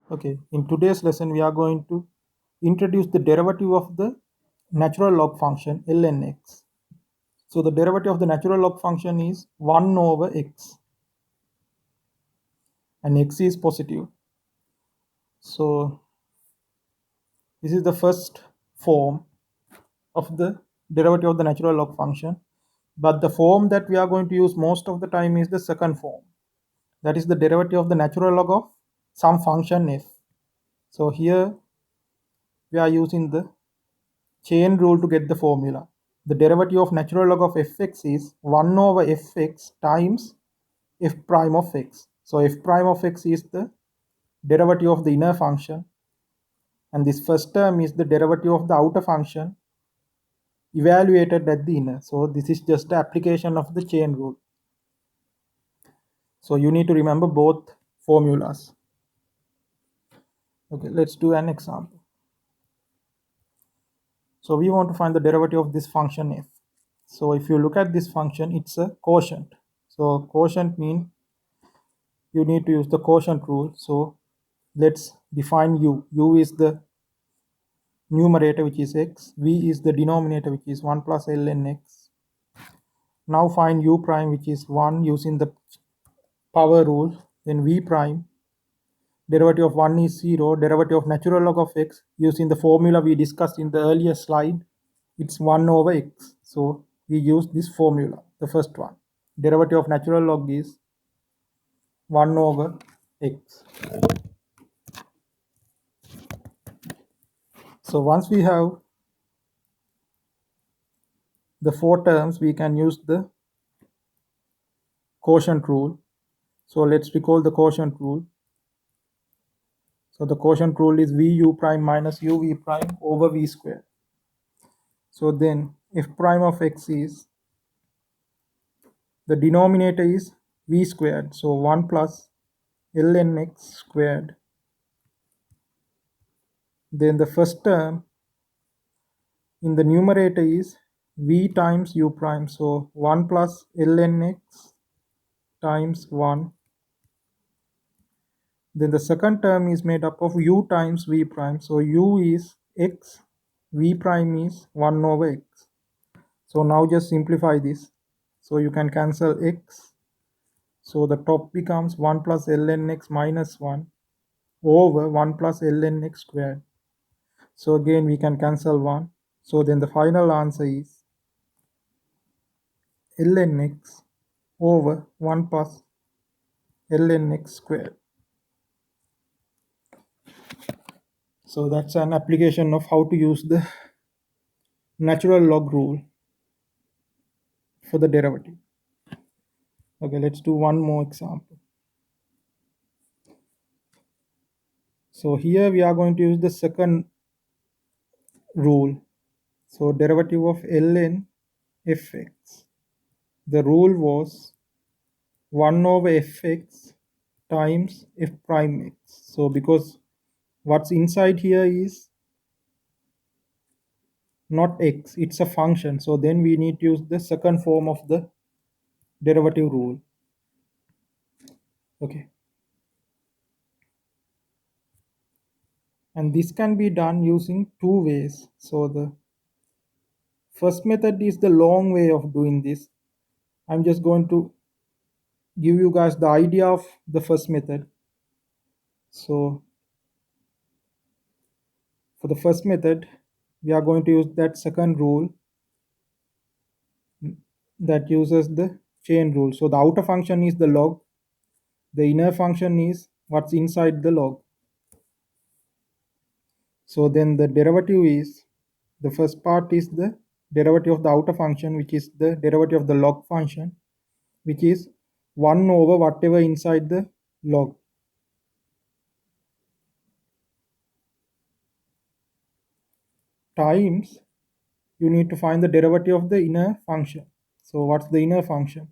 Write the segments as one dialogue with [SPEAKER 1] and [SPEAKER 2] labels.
[SPEAKER 1] Okay, in today's lesson, we are going to introduce the derivative of the natural log function ln x. So the derivative of the natural log function is 1 over x, and x is positive. So this is the first form of the derivative of the natural log function. But the form that we are going to use most of the time is the second form. That is the derivative of the natural log of some function f. So here we are using the chain rule to get the formula. The derivative of natural log of fx is 1 over fx times f prime of x. So f prime of x is the derivative of the inner function, and this first term is the derivative of the outer function evaluated at the inner. So this is just the application of the chain rule. So you need to remember both formulas. Okay, let's do an example. So we want to find the derivative of this function f. So if you look at this function, it's a quotient. So quotient means you need to use the quotient rule. So let's define u. U is the numerator, which is x. V is the denominator, which is 1 plus ln x. Now find u prime, which is 1, using the power rule. Then v prime, derivative of 1 is 0. Derivative of natural log of x, using the formula we discussed in the earlier slide, it's 1 over x. So we use this formula, the first one. Derivative of natural log is 1 over x. So once we have the four terms, we can use the quotient rule. So let's recall the quotient rule. So the quotient rule is vu prime minus uv prime over v square. So then f prime of x is, the denominator is v squared, so 1 plus ln x squared. Then the first term in the numerator is v times u prime, so 1 plus ln x times 1. Then the second term is made up of u times v prime, so u is x, v prime is 1 over x. So now just simplify this, so you can cancel x. So the top becomes 1 plus ln x minus 1 over 1 plus ln x squared. So again we can cancel 1. So then the final answer is ln x over 1 plus ln x squared. So that's an application of how to use the natural log rule for the derivative. Okay, let's do one more example. So here we are going to use the second rule. So derivative of ln fx. The rule was 1 over fx times f prime x. So because what's inside here is not x, it's a function. So then we need to use the second form of the derivative rule. Okay. And this can be done using two ways. So the first method is the long way of doing this. I'm just going to give you guys the idea of the first method. So for the first method, we are going to use that second rule that uses the chain rule. So the outer function is the log, the inner function is what's inside the log. So then the derivative is, the first part is the derivative of the outer function, which is the derivative of the log function, which is 1 over whatever inside the log. Times, you need to find the derivative of the inner function. So what's the inner function?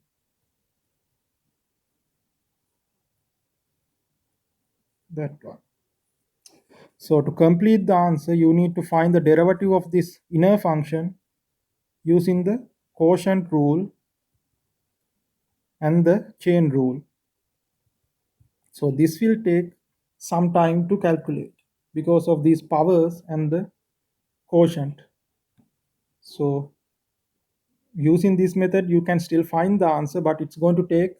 [SPEAKER 1] That one. So to complete the answer, you need to find the derivative of this inner function using the quotient rule and the chain rule. So this will take some time to calculate because of these powers and the quotient. So using this method, you can still find the answer, but it's going to take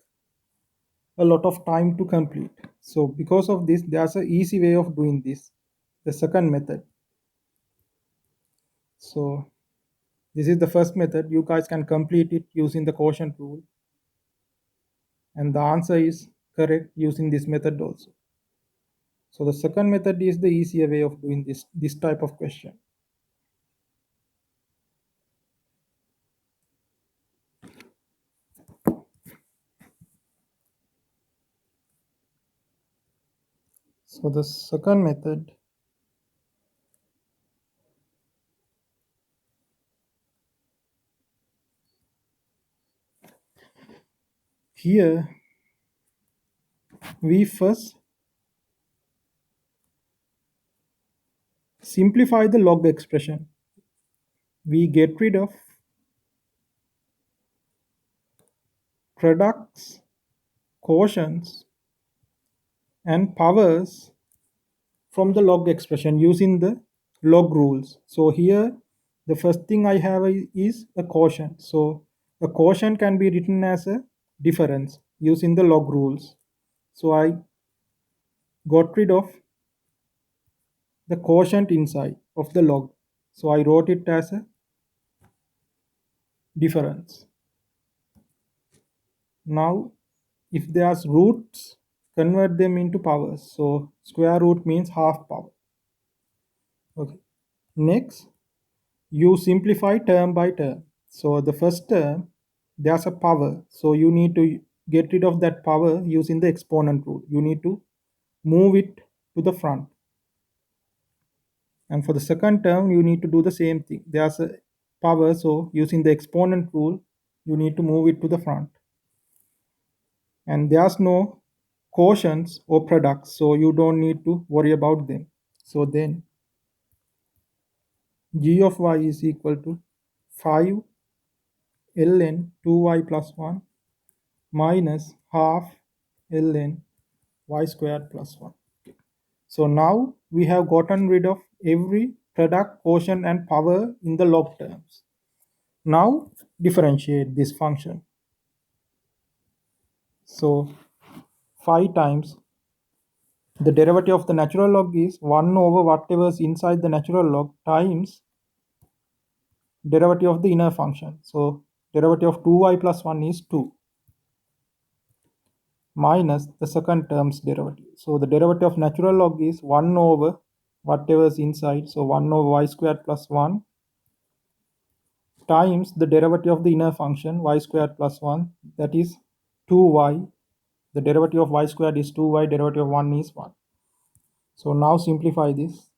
[SPEAKER 1] a lot of time to complete. So because of this, there's an easy way of doing this, the second method. So this is the first method. You guys can complete it using the quotient rule, and the answer is correct using this method also. So the second method is the easier way of doing this type of question. So the second method, here we first simplify the log expression. We get rid of products, quotients, and powers from the log expression using the log rules. So here the first thing I have is a quotient. So a quotient can be written as a difference using the log rules. So I got rid of the quotient inside of the log. So I wrote it as a difference. Now if there's roots, convert them into powers. So square root means half power. Okay. Next, you simplify term by term. So the first term, there's a power. So you need to get rid of that power using the exponent rule. You need to move it to the front. And for the second term, you need to do the same thing. There's a power. So using the exponent rule, you need to move it to the front. And there's no quotients or products. So you don't need to worry about them. So then g of y is equal to 5 ln 2y plus 1 minus half ln y squared plus 1. So now we have gotten rid of every product, quotient, and power in the log terms. Now differentiate this function. So 5 times the derivative of the natural log is 1 over whatever is inside the natural log times derivative of the inner function. So derivative of 2y plus 1 is 2 minus the second term's derivative. So the derivative of natural log is 1 over whatever is inside. So 1 over y squared plus 1 times the derivative of the inner function y squared plus 1, that is 2y. The derivative of y squared is 2y, derivative of 1 is 1. So now simplify this.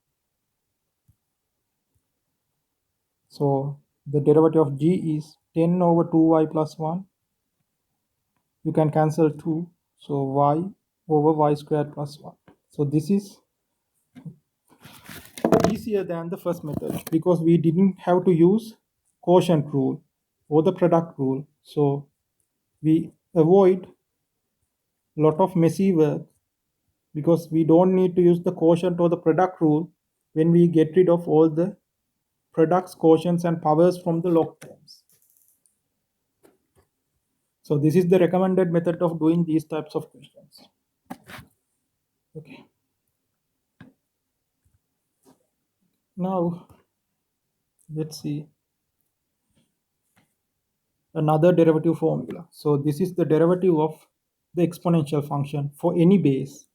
[SPEAKER 1] So the derivative of g is 10 over 2y plus 1. You can cancel 2. So y over y squared plus 1. So this is easier than the first method because we didn't have to use quotient rule or the product rule. So we avoid a lot of messy work because we don't need to use the quotient or the product rule when we get rid of all the products, quotients, and powers from the log terms. So this is the recommended method of doing these types of questions. Okay. Now let's see another derivative formula. So this is the derivative of the exponential function for any base.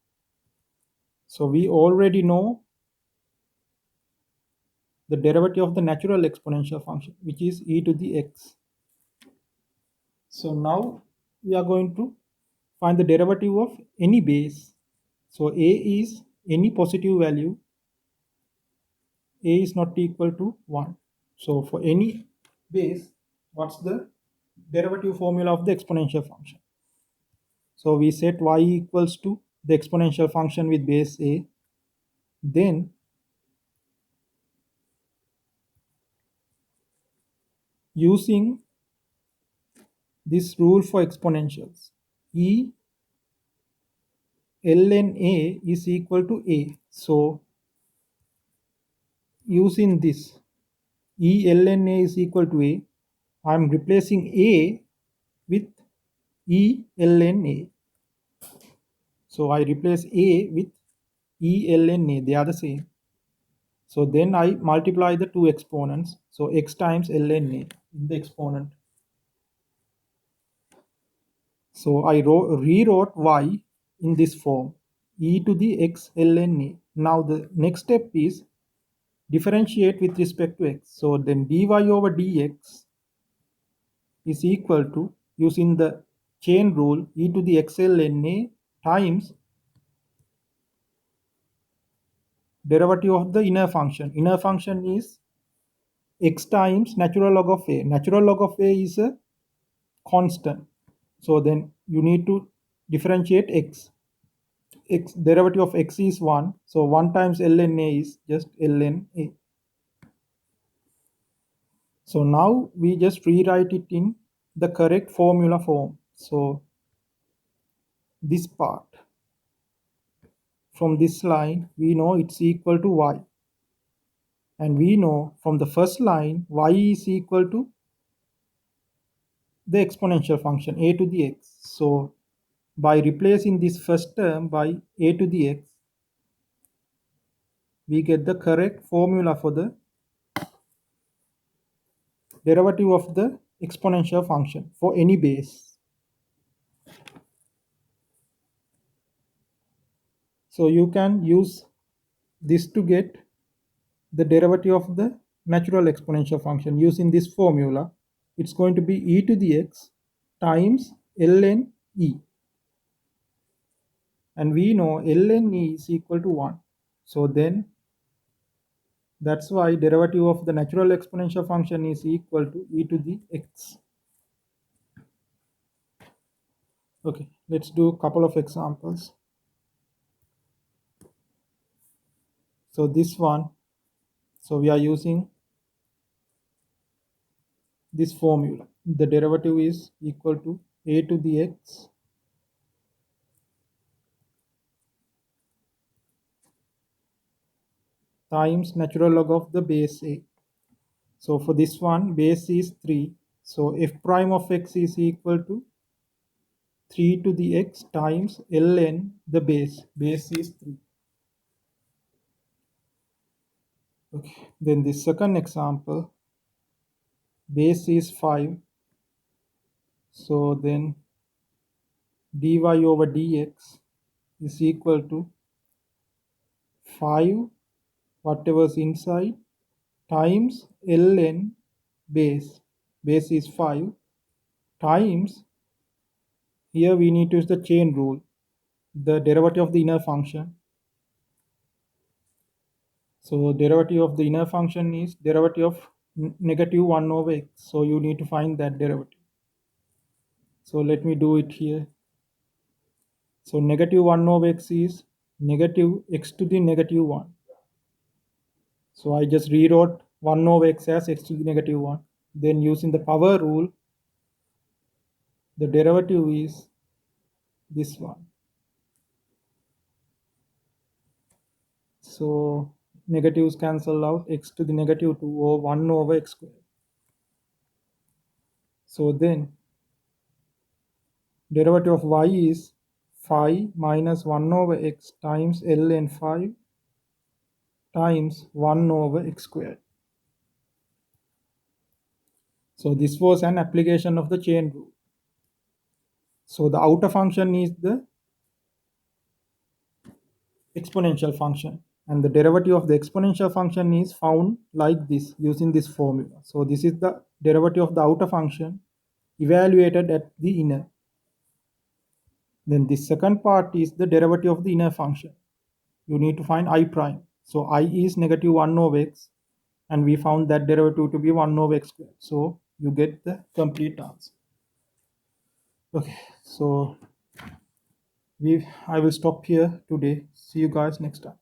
[SPEAKER 1] So we already know the derivative of the natural exponential function, which is e to the x. So now we are going to find the derivative of any base. So a is any positive value, a is not equal to 1. So for any base, what's the derivative formula of the exponential function? So we set y equals to the exponential function with base a. Then using this rule for exponentials, e ln a is equal to a. So using this e ln a is equal to a, I am replacing a with e ln a. So I replace a with e ln a, they are the same. So then I multiply the two exponents, so x times ln a in the exponent. So I rewrote y in this form, e to the x ln a. Now the next step is differentiate with respect to x. So then dy over dx is equal to, using the chain rule, e to the x ln a times derivative of the inner function. Inner function is x times natural log of a. Natural log of a is a constant. So then you need to differentiate x. X derivative of x is 1. So 1 times ln a is just ln a. So now we just rewrite it in the correct formula form. So this part, from this line, we know it's equal to y. And we know from the first line, y is equal to the exponential function a to the x. So by replacing this first term by a to the x, we get the correct formula for the derivative of the exponential function for any base. So you can use this to get the derivative of the natural exponential function using this formula. It's going to be e to the x times ln e. And we know ln e is equal to 1. So then that's why derivative of the natural exponential function is equal to e to the x. Okay, let's do a couple of examples. So this one, so we are using this formula. The derivative is equal to a to the x times natural log of the base a. So for this one, base is 3. So f prime of x is equal to 3 to the x times ln the base. Base is 3. Okay. Then the second example, base is 5. So then dy over dx is equal to 5, whatever's inside, times ln base. Base is 5 times, here we need to use the chain rule, the derivative of the inner function. So derivative of the inner function is derivative of negative 1 over x. So you need to find that derivative. So let me do it here. So negative 1 over x is negative x to the negative 1. So I just rewrote 1 over x as x to the negative 1. Then using the power rule, the derivative is this one. So negatives cancel out, x to the negative 2 or 1 over x squared. So then derivative of y is 5 minus 1 over x times ln 5 times 1 over x squared. So this was an application of the chain rule. So the outer function is the exponential function, and the derivative of the exponential function is found like this using this formula. So this is the derivative of the outer function evaluated at the inner. Then the second part is the derivative of the inner function. You need to find I prime. So I is negative 1 over x, and we found that derivative to be 1 over x squared. So you get the complete answer. Okay, so I will stop here today. See you guys next time.